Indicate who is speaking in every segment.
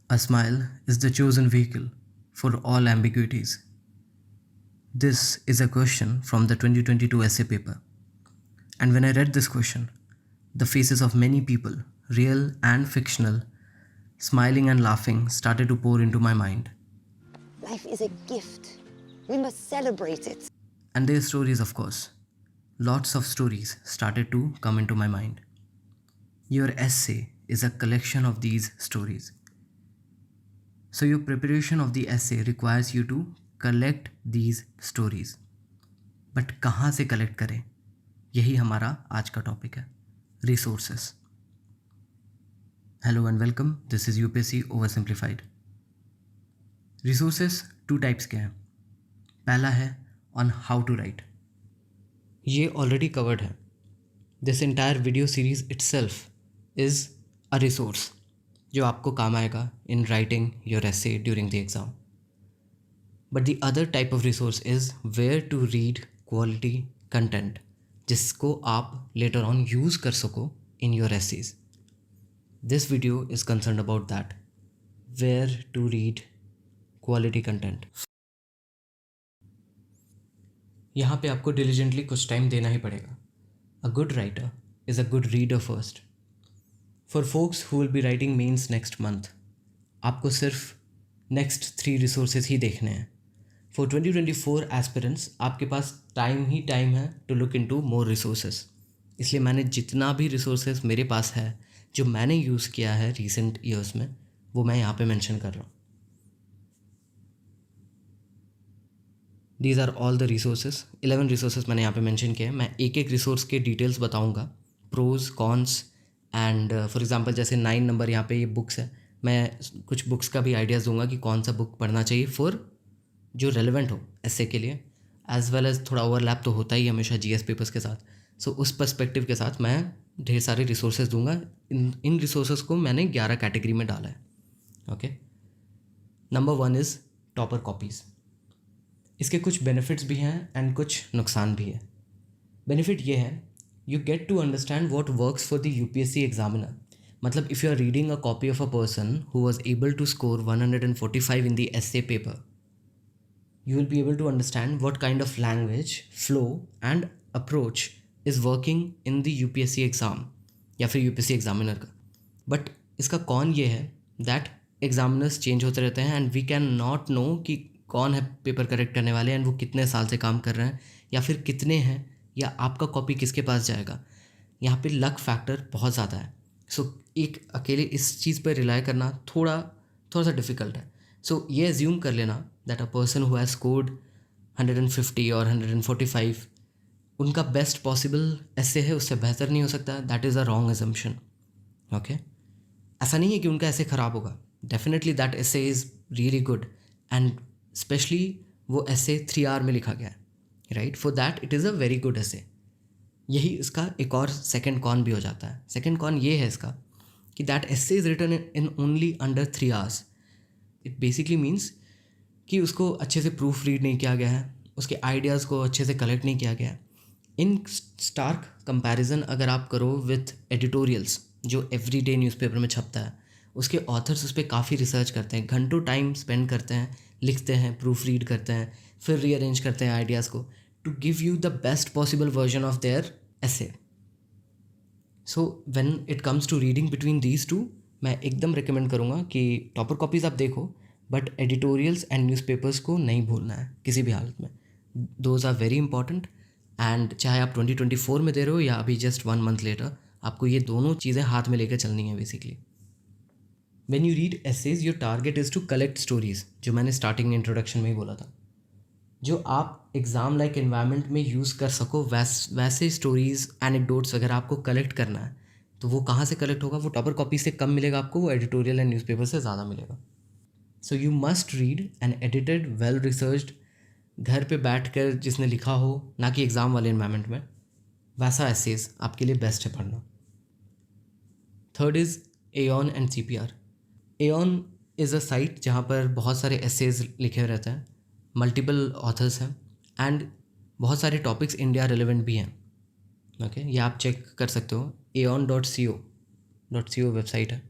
Speaker 1: A smile is the chosen vehicle for all ambiguities. This is a question from the 2022 essay paper. And when I read this question, the faces of many people, real and fictional, smiling and laughing, started to pour into my mind.
Speaker 2: Life is a gift. We must celebrate it.
Speaker 1: And their stories, of course. Lots of stories started to come into my mind. Your essay is a collection of these stories. So, your preparation of the essay requires you to collect these stories. But कहाँ से collect करें, यही हमारा आज का topic है, resources. Hello and welcome, this is UPSC over simplified. Resources two types के हैं. पहला है ऑन हाउ टू राइट. ये ऑलरेडी कवर्ड है. This entire video series itself is a resource जो आपको काम आएगा in writing your essay during the exam. But the other type of resource is where to read quality content जिसको आप later on use कर सको in your essays. This video is concern about that, where to read quality content. यहाँ पे आपको diligently कुछ time देना ही पड़ेगा. A good writer is a good reader first. For folks who will be writing mains next month, आपको सिर्फ next 3 resources ही देखने हैं. फॉर 2024 एस्पिरेंट्स आपके पास टाइम ही टाइम है to look into more resources. इसलिए मैंने जितना भी रिसोर्सेज मेरे पास है जो मैंने यूज़ किया है रिसेंट ईयर्स में, वो मैं यहाँ पे मेंशन कर रहा हूँ. These are all the resources. 11 resources मैंने यहाँ पे मेंशन किए हैं. मैं एक एक रिसोर्स के डिटेल्स बताऊँगा, pros cons and for example जैसे 9 नंबर यहाँ पे ये बुक्स है, मैं कुछ बुक्स का भी आइडियाज़ दूंगा कि कौन सा बुक पढ़ना चाहिए फॉर जो रेलेवेंट हो एसे के लिए, एज वेल एज थोड़ा ओवरलैप तो होता ही हमेशा जीएस पेपर्स के साथ. सो उस पर्सपेक्टिव के साथ मैं ढेर सारे रिसोर्सेज दूंगा. इन रिसोर्सेज को मैंने 11 कैटेगरी में डाला है. Okay, number 1 is topper copies. इसके कुछ बेनिफिट्स भी हैं एंड कुछ नुकसान भी है. बेनिफिट ये है, you get to understand what works for the UPSC examiner. मतलब if you are reading a copy of a person who was able to score 145 in the essay paper, you will be able to understand what kind of language, flow and approach is working in the UPSC exam या फिर UPSC examiner का. But इसका कौन ये है that examiners change होते रहते हैं and we can not know कि कौन है पेपर करेक्ट करने वाले एंड वो कितने साल से काम कर रहे हैं या फिर कितने हैं या आपका कॉपी किसके पास जाएगा. यहाँ पे लक फैक्टर बहुत ज़्यादा है. सो एक अकेले इस चीज़ पर रिलाई करना थोड़ा सा डिफ़िकल्ट है. सो ये एज्यूम कर लेना that a person who has scored 150 और 145 उनका बेस्ट पॉसिबल ऐसे है, उससे बेहतर नहीं हो सकता. That is a wrong assumption. Okay, ऐसा नहीं है कि उनका ऐसे ख़राब होगा. Definitely that essay is really good and specially वो ऐसे 3R में लिखा गया है, right. For that it is a very good ऐसे. यही इसका एक और सेकेंड कॉन भी हो जाता है. सेकेंड कॉन ये है इसका कि that essay is written in only under 3 hours. It basically means कि उसको अच्छे से प्रूफ रीड नहीं किया गया है, उसके आइडियाज़ को अच्छे से कलेक्ट नहीं किया गया है. इन स्टार्क कंपैरिजन अगर आप करो विथ एडिटोरियल्स जो एवरीडे न्यूज़पेपर में छपता है, उसके ऑथर्स उस पर काफ़ी रिसर्च करते हैं, घंटों टाइम स्पेंड करते हैं, लिखते हैं, प्रूफ रीड करते हैं, फिर रीअरेंज करते हैं आइडियाज़ को to give you the best possible version of their essay. So when it comes to reading between these two, मैं एकदम रिकमेंड करूँगा कि टॉपर कॉपीज़ आप देखो बट एडिटोरियल्स एंड न्यूज़पेपर्स को नहीं भूलना है किसी भी हालत में. Those are very important and चाहे आप 2024 में दे रहे हो या अभी जस्ट 1 month लेटर, आपको ये दोनों चीज़ें हाथ में लेकर चलनी है basically. When you read essays your target is to collect stories, जो मैंने स्टार्टिंग में इंट्रोडक्शन में ही बोला था, जो आप एग्ज़ाम लाइक इन्वायरमेंट में यूज़ कर सको. वैसे स्टोरीज़ एनेक्डोट्स वगैरह आपको कलेक्ट करना है, तो वो कहाँ से कलेक्ट होगा? वो टॉपर कॉपी से कम मिलेगा आपको, वो एडिटोरियल एंड न्यूज़पेपर से ज़्यादा मिलेगा. So you must read an edited well researched, घर पे बैठकर जिसने लिखा हो, ना कि एग्ज़ाम वाले इन्वायरमेंट में, वैसा एसेज आपके लिए बेस्ट है पढ़ना. Third is Aon and CPR. Aon is a site जहाँ पर बहुत सारे एसेज लिखे रहते हैं, मल्टीपल ऑथर्स हैं एंड बहुत सारे टॉपिक्स इंडिया रेलेवेंट भी हैं. ओके, ये आप चेक कर सकते हो. aon.co वेबसाइट है.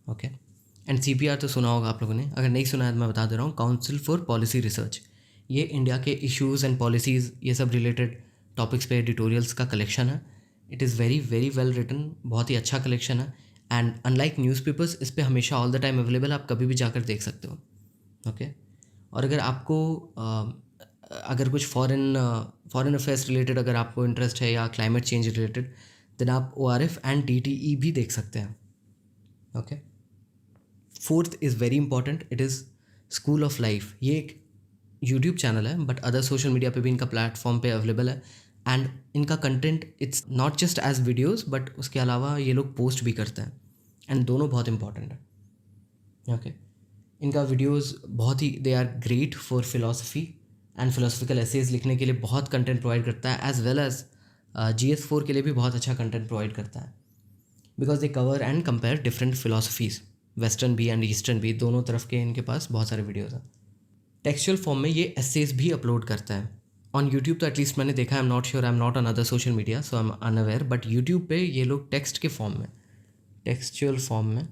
Speaker 1: ओके, एंड CPR तो सुना होगा आप लोगों ने, अगर नहीं सुना है तो मैं बता दे रहा हूँ, काउंसिल फॉर पॉलिसी रिसर्च। ये इंडिया के इश्यूज़ एंड पॉलिसीज़ ये सब रिलेटेड टॉपिक्स पे एडिटोरियल्स का कलेक्शन है। It is very very well written, बहुत ही अच्छा कलेक्शन है। एंड अनलाइक न्यूज़पेपर्स, इस पे हमेशा ऑल द टाइम अवेलेबल, आप कभी भी जाकर देख सकते हो। ओके और अगर आपको अगर कुछ फॉरेन अफेयर्स रिलेटेड अगर आपको इंटरेस्ट है या क्लाइमेट चेंज रिलेटेड, देन आप ORF एंड DTE भी देख सकते हैं। Okay fourth is very important, it is school of life. ये एक यूट्यूब चैनल है बट अदर सोशल मीडिया पे भी इनका प्लेटफॉर्म पे अवेलेबल है। एंड इनका content it's not just as videos but उसके अलावा ये लोग पोस्ट भी करते हैं, एंड दोनों बहुत इंपॉर्टेंट है। ओके इनका वीडियोज़ बहुत ही they are great for philosophy and philosophical essays लिखने के लिए बहुत कंटेंट प्रोवाइड करता है, एज वेल एज GS4 के लिए भी बहुत अच्छा कंटेंट प्रोवाइड करता है, because they cover and compare different philosophies, western भी एंड ईस्टर्न भी, दोनों तरफ के इनके पास बहुत सारे वीडियोज़ हैं। टेक्सचुअल फॉर्म में ये एसेज भी अपलोड करता है ऑन यूट्यूब, तो एटलीस्ट मैंने देखा है। I am not sure, I am not on other social media so I am unaware, but YouTube पे ये लोग टेक्स्ट के फॉर्म में, टेक्सचुअल फॉर्म में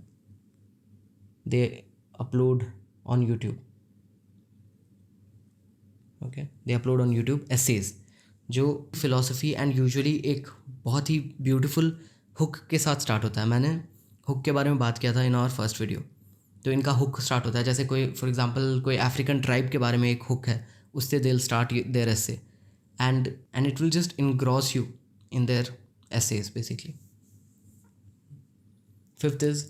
Speaker 1: they upload on YouTube. Okay they upload on YouTube essays जो philosophy and usually एक बहुत ही beautiful hook के साथ स्टार्ट होता है। मैंने हुक के बारे में बात किया था इन आवर फर्स्ट वीडियो। तो इनका हुक स्टार्ट होता है जैसे कोई फॉर एग्जांपल कोई अफ्रीकन ट्राइब के बारे में एक हुक है, उससे they will start their essay and it will just engross you in their essays basically. Fifth is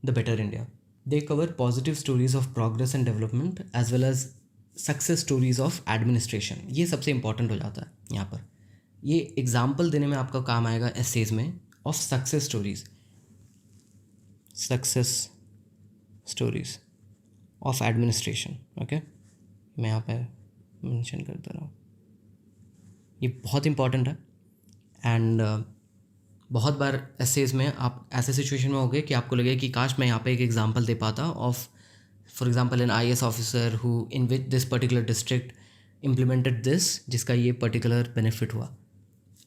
Speaker 1: the better India. They cover positive stories of progress and development as well as success stories of administration. ये सबसे important हो जाता है यहाँ पर। ये example देने में आपका काम आएगा एसेज में of success stories, success stories of administration. Okay मैं यहाँ पे मेंशन कर दे रहा हूँ, ये बहुत इंपॉर्टेंट है। एंड बहुत बार एसेज में आप ऐसे सिचुएशन में हो गए कि आपको लगे कि काश मैं यहाँ पे एक एग्जांपल दे पाता of for example an IAS officer who in which this particular district implemented this, जिसका ये पर्टिकुलर बेनिफिट हुआ।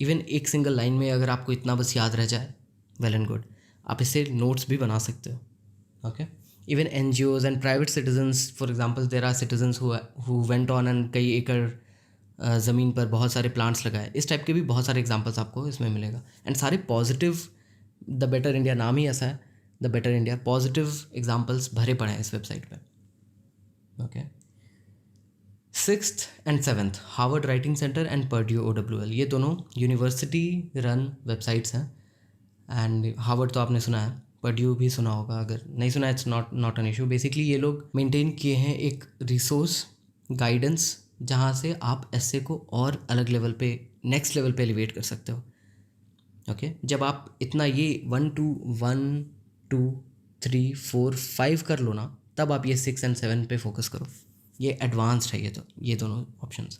Speaker 1: इवन एक सिंगल लाइन में अगर आपको इतना बस याद रह जाए, वेल एंड गुड, आप इससे नोट्स भी बना सकते हो। Okay even NGOs and private citizens, for example there are citizens who went on and कई एकड़ ज़मीन पर बहुत सारे प्लांट्स लगाए। इस टाइप के भी बहुत सारे एग्जांपल्स आपको इसमें मिलेगा, एंड सारे पॉजिटिव। द बेटर इंडिया नाम ही ऐसा है, the better India, positive examples भरे पड़े हैं इस वेबसाइट पे। Okay sixth and seventh, Harvard writing centre and Purdue OWL, ये दोनों यूनिवर्सिटी रन वेबसाइट्स हैं। एंड हार्वर्ड तो आपने सुना है, पर्ड्यू भी सुना होगा, अगर नहीं सुना it's not an issue. Basically ये लोग मेंटेन किए हैं एक रिसोर्स गाइडेंस जहाँ से आप ऐसे को और अलग लेवल पे, नेक्स्ट लेवल पे एलिवेट कर सकते हो। ओके जब आप इतना ये 1 2 3 4 5 कर लो ना, तब आप ये 6 एंड 7 पे फोकस करो। ये एडवांस्ड है ये दोनों ऑप्शंस।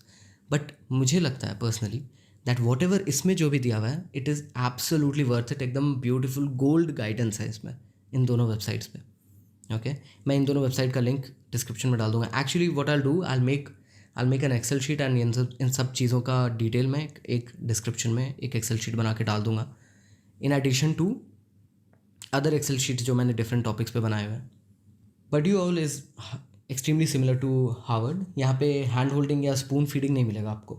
Speaker 1: बट मुझे लगता है पर्सनली दैट वॉट एवर इसमें जो भी दिया हुआ है, it is absolutely worth it. एकदम ब्यूटीफुल गोल्ड गाइडेंस है इसमें, इन दोनों वेबसाइट्स पे। ओके मैं इन दोनों वेबसाइट का लिंक डिस्क्रिप्शन में डाल दूंगा। Actually what I do, I make an Excel sheet and इन सब चीज़ों का डिटेल में एक डिस्क्रिप्शन में एक एक्सेल शीट बना के डाल दूंगा, in addition to other Excel sheet जो मैंने डिफरेंट टॉपिक्स पे बनाए हुए हैं। Purdue is extremely similar to Harvard. यहाँ पे हैंड होल्डिंग या स्पून फीडिंग नहीं मिलेगा आपको।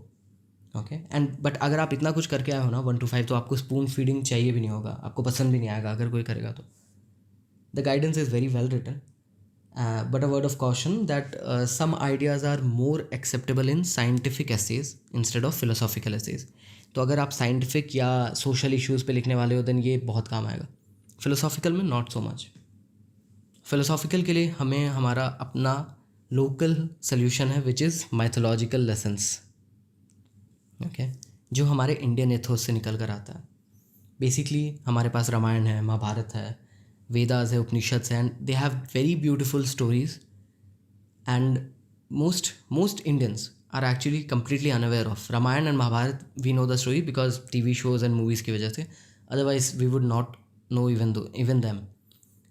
Speaker 1: ओके एंड बट अगर आप इतना कुछ करके आए हो ना 1 to 5, तो आपको स्पून फीडिंग चाहिए भी नहीं होगा, आपको पसंद भी नहीं आएगा अगर कोई करेगा तो। The guidance is very well written, but a word of caution that some ideas are more acceptable in scientific essays instead of philosophical essays. तो अगर आप साइंटिफिक या सोशल इश्यूज़ पे लिखने वाले हो देन ये बहुत काम आएगा। फिलोसॉफिकल में नॉट सो मच। फिलोसॉफिकल के लिए हमें हमारा अपना लोकल सोल्यूशन है which is mythological lessons. Okay जो हमारे इंडियन एथोस से निकल कर आता है। बेसिकली हमारे पास रामायण है, महाभारत है, वेदास है, उपनिषद है, and they have very beautiful stories and most Indians are actually completely unaware of Ramayan and Mahabharat. We know the story because TV shows and movies की वजह से, otherwise we would not know even them.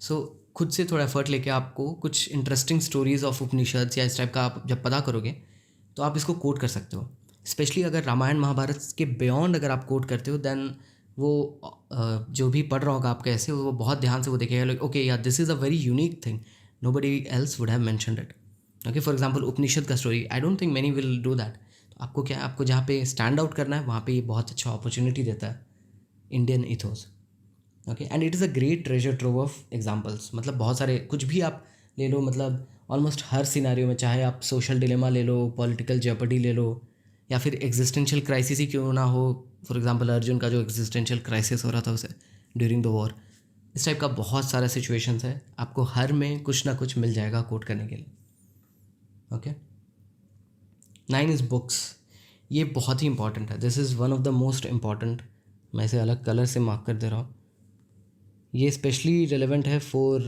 Speaker 1: So खुद से थोड़ा effort लेके आपको कुछ interesting stories of उपनिषद या इस टाइप का आप जब पता करोगे तो आप इसको कोट कर सकते हो। स्पेशली अगर रामायण महाभारत के बियॉन्ड अगर आप कोट करते हो देन वो जो भी पढ़ रहा होगा आपका ऐसे, वो बहुत ध्यान से वो देखेगा, लाइक ओके यार this is a very unique thing nobody else would have mentioned it. Okay, for example उपनिषद का story, I don't think many will do that. तो आपको क्या है, आपको जहाँ पे स्टैंड आउट करना है वहाँ पे ये बहुत अच्छा अपॉर्चुनिटी देता है Indian ethos. Okay, and it is a great treasure trove of examples. मतलब बहुत सारे कुछ भी आप ले लो, मतलब ऑलमोस्ट हर सिनारियो में, चाहे आप सोशल डिलेमा ले लो, पॉलिटिकल जेपर्डी ले लो, या फिर एग्जिस्टेंशियल क्राइसिस ही क्यों ना हो. फॉर एग्जांपल अर्जुन का जो एग्जिस्टेंशियल क्राइसिस हो रहा था उसे ड्यूरिंग द वॉर, इस टाइप का बहुत सारा सिचुएशंस है. आपको हर में कुछ ना कुछ मिल जाएगा कोट करने के लिए. Okay, 9 is books. ये बहुत ही इंपॉर्टेंट है. This is one of the most important. मैं इसे अलग कलर से मार्क कर दे रहा हूँ. ये स्पेशली रेलेवेंट है फॉर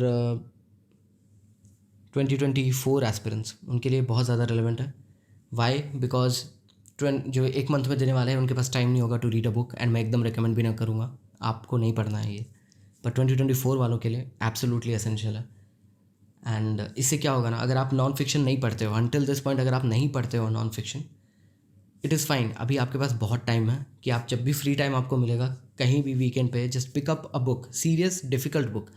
Speaker 1: 2024 एस्पिरेंट्स. उनके लिए बहुत ज़्यादा रेलेवेंट है. वाई? बिकॉज जो एक मंथ में देने वाले हैं उनके पास टाइम नहीं होगा to read a book, and मैं एकदम रिकमेंड भी ना करूँगा, आपको नहीं पढ़ना है ये. पर 2024 वालों के लिए एब्सोल्युटली एसेंशियल है. एंड इससे क्या होगा ना, अगर आप नॉन फिक्शन नहीं पढ़ते हो अनटिल दिस पॉइंट, अगर आप नहीं पढ़ते हो non fiction, it is fine. अभी आपके पास बहुत टाइम है कि आप जब भी फ्री टाइम आपको मिलेगा कहीं भी वीकेंड पे, just pick up a book, serious difficult book.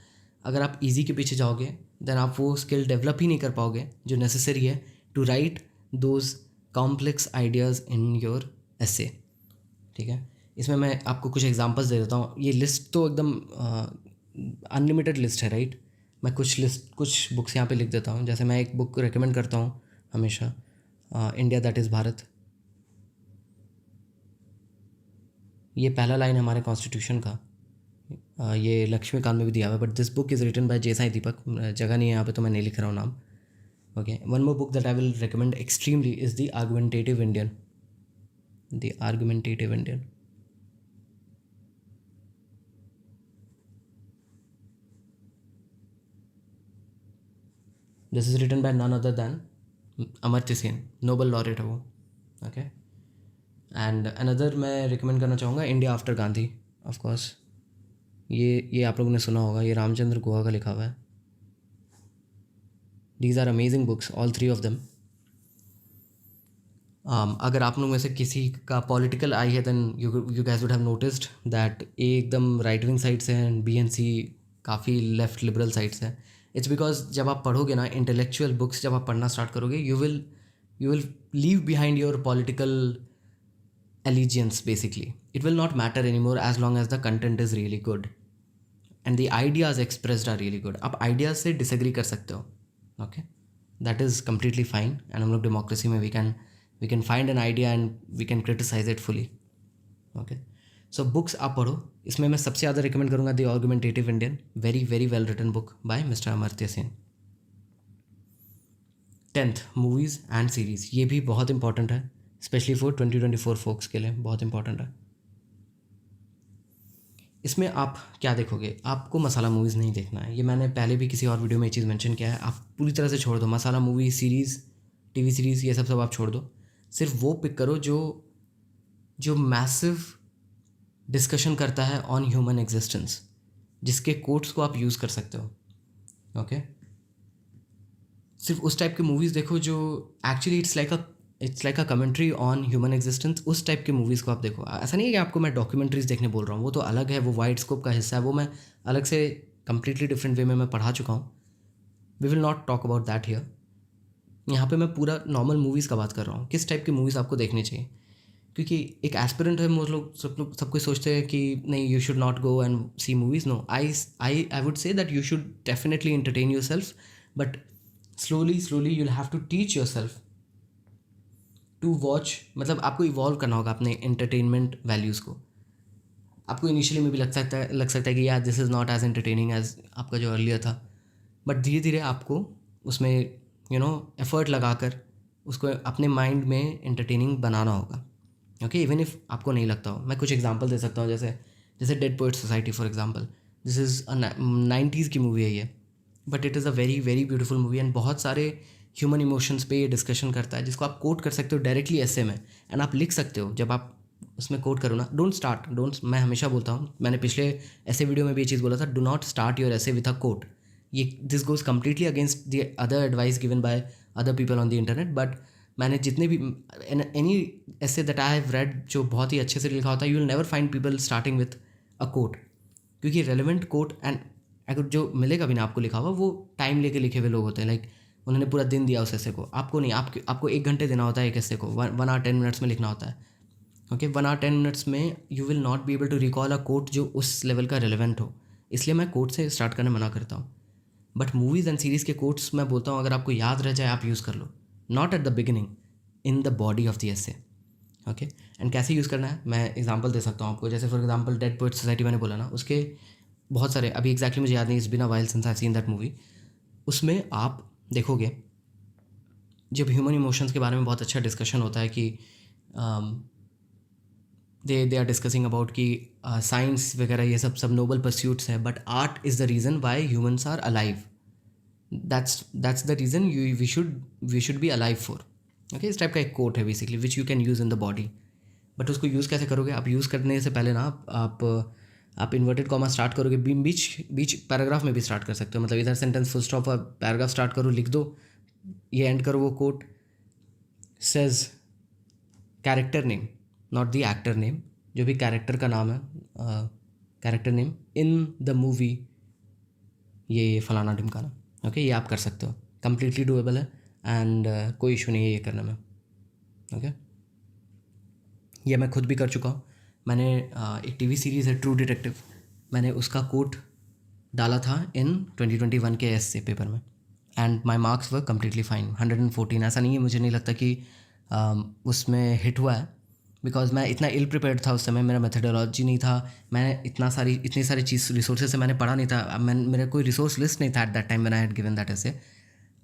Speaker 1: अगर आप इजी के पीछे जाओगे देन आप वो स्किल डेवलप ही नहीं कर पाओगे जो नेसेसरी है to write those complex ideas in your essay. ठीक है, इसमें मैं आपको कुछ एग्जांपल्स दे देता हूँ. ये लिस्ट तो एकदम अनलिमिटेड लिस्ट है, राइट. मैं कुछ बुक्स यहाँ पे लिख देता हूँ. जैसे मैं एक बुक रिकमेंड करता हूँ हमेशा, इंडिया दैट इज़ भारत. ये पहला लाइन हमारे कॉन्स्टिट्यूशन का, ये लक्ष्मीकांत में भी दिया हुआ है, but this book is written by J Sai Deepak. जगह नहीं है यहाँ पे तो मैं नहीं लिख रहा हूँ नाम. Okay, one more book that I will recommend extremely is the argumentative Indian. The argumentative Indian. This is written by none other than Amartya Sen, Nobel laureate है वो. ओके, एंड अनदर मैं रिकमेंड करना चाहूँगा India after Gandhi. Of course ये आप लोगों ने सुना होगा, ये रामचंद्र गुहा का लिखा हुआ है. These are amazing books, all 3 of them. अगर आप लोग में से किसी का पॉलिटिकल आई है then you guess would have noticed that a एकदम राइट विंग साइड से हैं, बी एन सी काफ़ी लेफ्ट लिबरल साइड से है. इट्स बिकॉज जब आप पढ़ोगे ना इंटेलेक्चुअल बुक्स, जब आप पढ़ना स्टार्ट करोगे you will leave behind your political allegiance. Basically it will not matter anymore as long as the content is really good and the ideas expressed are really good. आप ideas से disagree कर सकते हो, okay, that is completely fine. and हम लोग democracy में we can find an idea and we can criticize it fully. okay, so books आप पढ़ो. इसमें मैं सबसे ज़्यादा recommend करूँगा The Argumentative Indian, very very well written book by Mr. Amartya Sen. 10th, movies and series. ये भी बहुत important है, स्पेशली फॉर 2024 फोक्स के लिए बहुत इंपॉर्टेंट है. इसमें आप क्या देखोगे, आपको मसाला मूवीज़ नहीं देखना है. ये मैंने पहले भी किसी और वीडियो में ये चीज़ मेंशन किया है. आप पूरी तरह से छोड़ दो मसाला मूवी, सीरीज़, टीवी सीरीज़, ये सब आप छोड़ दो. सिर्फ वो पिक करो जो मैसिव डिस्कशन करता है ऑन ह्यूमन एग्जिस्टेंस, जिसके कोट्स को आप यूज़ कर सकते हो. ओके, सिर्फ उस टाइप की मूवीज़ देखो जो actually it's like a commentary on human existence. उस टाइप की मूवीज़ को आप देखो. ऐसा नहीं है कि आपको मैं डॉक्यूमेंट्रीज़ देखने बोल रहा हूँ, वो तो अलग है, वो वाइड स्कोप का हिस्सा है, वो मैं अलग से कम्प्लीटली डिफरेंट वे में मैं पढ़ा चुका हूँ. We will not talk about that here. यहाँ पे मैं पूरा नॉर्मल मूवीज़ का बात कर रहा हूँ, किस टाइप की मूवीज़ आपको देखनी चाहिए. क्योंकि एक एस्पिरेंट है, सब कोई सोचते हैं कि नहीं you should not go and see movies. No, I would say that you should definitely entertain yourself, but slowly you'll have to teach yourself to watch. मतलब आपको इवॉल्व करना होगा अपने एंटरटेनमेंट वैल्यूज़ को. आपको initially में भी लग सकता है कि यार this is not as entertaining as आपका जो अर्लियर था, बट धीरे धीरे आपको उसमें एफर्ट लगाकर उसको अपने माइंड में एंटरटेनिंग बनाना होगा. ओके, इवन इफ़ आपको नहीं लगता हो. मैं कुछ एग्जांपल दे सकता हूँ, जैसे dead poet society for example. This is 90s की मूवी है ये, but it is a very very beautiful movie and बहुत सारे ह्यूमन इमोशंस पे ये डिस्कशन करता है, जिसको आप कोट कर सकते हो डायरेक्टली ऐसे में, एंड आप लिख सकते हो. जब आप उसमें कोट करो ना, मैं हमेशा बोलता हूँ, मैंने पिछले ऐसे वीडियो में भी ये चीज़ बोला था, डू नॉट स्टार्ट योर ऐसे विथ अ कोट. ये this goes completely against the other advice given by other people on the internet. But मैंने जितने भी एनी ऐसे दैट आई हैव रेड जो बहुत ही अच्छे से लिखा होता है, you will never find people starting with a quote, क्योंकि रेलिवेंट कोट एंड अगर जो मिलेगा भी ना आपको लिखा हुआ, वो टाइम लेके लिखे हुए लोग होते हैं, लाइक उन्होंने पूरा दिन दिया उस ऐसे को, आपको नहीं, आपको 1 घंटे देना होता है एक ऐसे को, 1 आवर 10 मिनट्स में लिखना होता है। ओके, 1 आवर 10 मिनट्स में you will not be able to recall a quote जो उस लेवल का रिलेवेंट हो, इसलिए मैं कोट से स्टार्ट करने मना करता हूँ। बट मूवीज़ एंड सीरीज़ के कोट्स मैं बोलता हूँ अगर आपको याद रह जाए आप यूज़ कर लो, not at the beginning, in the body of the essay. Okay, and कैसे यूज़ करना है मैं एग्जांपल दे सकता हूँ आपको। जैसे for example Dead Poets Society मैंने बोला ना, उसके बहुत सारे, अभी एग्जैक्टली मुझे याद नहीं, it's been a while since I seen that movie. उसमें आप देखोगे जब ह्यूमन इमोशंस के बारे में बहुत अच्छा डिस्कशन होता है कि दे आर डिस्कसिंग अबाउट कि साइंस वगैरह ये सब नोबल परस्यूट्स है, but art is the reason why humans are alive, that's the reason we should be alive for. Okay, इस टाइप का एक कोट है basically which you can use in the body. But उसको use कैसे करोगे, आप use करने से पहले ना आप इन्वर्टेड कॉमा स्टार्ट करोगे, बीच पैराग्राफ में भी स्टार्ट कर सकते हो, मतलब इधर सेंटेंस फुल स्टॉप और पैराग्राफ स्टार्ट करो, लिख दो, ये एंड करो वो quote, says character name not the actor name, जो भी कैरेक्टर का नाम है, character name in the movie, ये फलाना ढिमकाना। ओके, ये आप कर सकते हो, कम्प्लीटली डूएबल है एंड कोई इशू नहीं है ये करने में। ओके, ये मैं खुद भी कर चुका हूँ। मैंने एक टीवी सीरीज़ है ट्रू डिटेक्टिव, मैंने उसका कोट डाला था इन 2021 के एसए पेपर में and my marks were completely fine, 114। ऐसा नहीं है, मुझे नहीं लगता कि उसमें हिट हुआ है, बिकॉज मैं इतना इल प्रिपेयर्ड था उस समय, मेरा मेथडोलॉजी नहीं था, मैं इतनी सारी चीज़ रिसोर्सेज से मैंने पढ़ा नहीं था, मेरा कोई रिसोर्स लिस्ट नहीं था at that time when I had given that essay.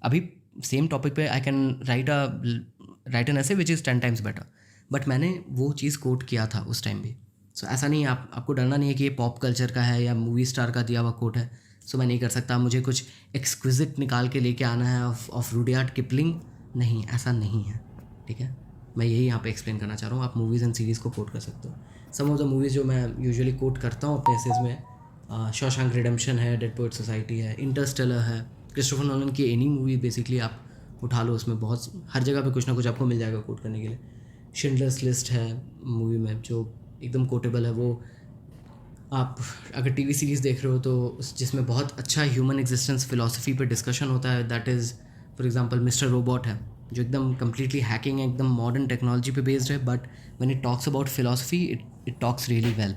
Speaker 1: अभी सेम टॉपिक पे I can write an essay which is 10 times better, but मैंने वो चीज़ कोट किया था उस टाइम भी। सो ऐसा नहीं है, आपको डरना नहीं है कि ये पॉप कल्चर का है या मूवी स्टार का दिया हुआ कोट है, सो मैं नहीं कर सकता, मुझे कुछ एक्सक्विजिट निकाल के लेके आना है ऑफ रुडयार्ड किपलिंग, नहीं, ऐसा नहीं है। ठीक है, मैं यही यहाँ पे एक्सप्लेन करना चाह रहा हूँ, आप मूवीज़ एंड सीरीज़ को कोट कर सकते हो। सम ऑफ द मूवीज़ जो मैं यूजुअली कोट करता हूँ अपने एसेज में, शॉशैंक रिडेम्पशन है, डेड पोएट्स सोसाइटी है, इंटरस्टेलर है, क्रिस्टोफर नोलन की एनी मूवी बेसिकली आप उठा लो, उसमें बहुत हर जगह पे कुछ ना कुछ आपको मिल जाएगा कोट करने के लिए। शिंडलर्स लिस्ट है मूवी में जो एकदम कोटेबल है, वो आप अगर टीवी सीरीज़ देख रहे हो तो जिसमें बहुत अच्छा ह्यूमन एग्जिस्टेंस फिलॉसफी पे डिस्कशन होता है, that is for example mister robot है, जो एकदम कम्प्लीटली हैकिंग है, एकदम मॉडर्न टेक्नोलॉजी पे बेस्ड है, but when it talks about philosophy it talks really well.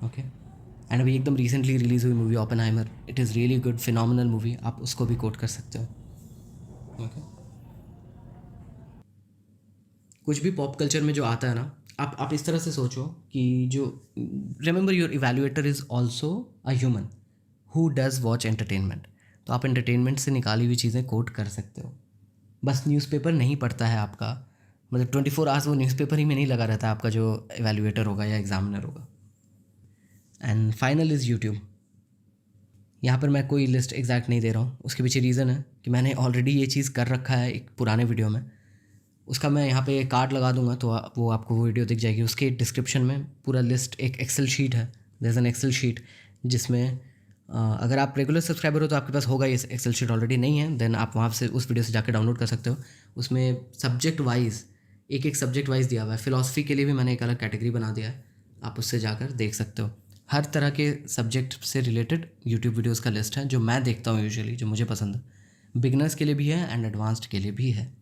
Speaker 1: Okay, and अभी एकदम रिसेंटली रिलीज़ हुई movie Oppenheimer, it is really good, phenomenal movie, आप उसको भी कोट कर सकते हो। ओके, कुछ भी पॉप कल्चर में जो आता है ना, आप इस तरह से सोचो कि जो remember your evaluator is also a human who does watch entertainment, तो आप एंटरटेनमेंट से निकाली हुई चीज़ें कोट कर सकते हो। बस न्यूज़पेपर नहीं पढ़ता है आपका, मतलब 24 आवर्स वो न्यूज़पेपर ही में नहीं लगा रहता है आपका जो इवैल्यूएटर होगा या एग्जामिनर होगा। And final is YouTube. यहाँ पर मैं कोई लिस्ट एग्जैक्ट नहीं दे रहा हूँ, उसके पीछे रीज़न है कि मैंने ऑलरेडी ये चीज़ कर रखा है एक पुराने वीडियो में, उसका मैं यहाँ पे कार्ड लगा दूंगा तो वो आपको वो वीडियो दिख जाएगी। उसके डिस्क्रिप्शन में पूरा लिस्ट, एक एक्सेल शीट है, there is an Excel sheet जिसमें अगर आप रेगुलर सब्सक्राइबर हो तो आपके पास होगा ये एक्सेल शीट, ऑलरेडी नहीं है देन आप वहाँ से उस वीडियो से जाकर डाउनलोड कर सकते हो। उसमें सब्जेक्ट वाइज एक सब्जेक्ट वाइज दिया हुआ है, फ़िलासफ़ी के लिए भी मैंने एक अलग कैटेगरी बना दिया है, आप उससे जाकर देख सकते हो। हर तरह के सब्जेक्ट से रिलेटेड यूट्यूब वीडियोज़ का लिस्ट है जो मैं देखता हूँ यूजुअली, जो मुझे पसंद है, बिगनर्स के लिए भी है एंड एडवांस्ड के लिए भी है।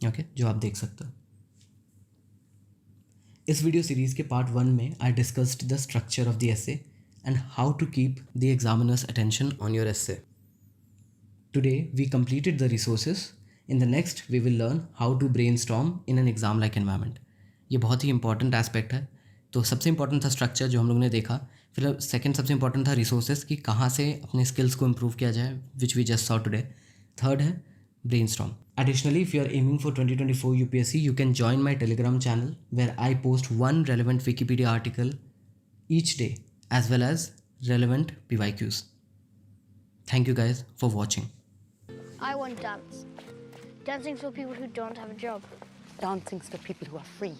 Speaker 1: ओके, जो आप देख सकते हो। इस वीडियो सीरीज़ के पार्ट 1 में I discussed the structure of the essay and how to keep the examiners attention on your essay. Today we completed the resources, in the next we will learn how to brainstorm in an exam like environment. ये बहुत ही important aspect है। तो सबसे important था structure जो हम लोगों ने देखा, फिर सेकंड सबसे इंपॉर्टेंट था रिसोर्सेज कि कहाँ से अपने स्किल्स को इम्प्रूव किया जाए, which we just saw today. Third है brainstorm. Additionally, if you are aiming for 2024 UPSC, you can join my Telegram channel where I post one relevant Wikipedia article each day as well as relevant PYQs. Thank you guys for watching.
Speaker 3: I want dance. Dancing's for people who don't have a job.
Speaker 2: Dancing's for people who are free.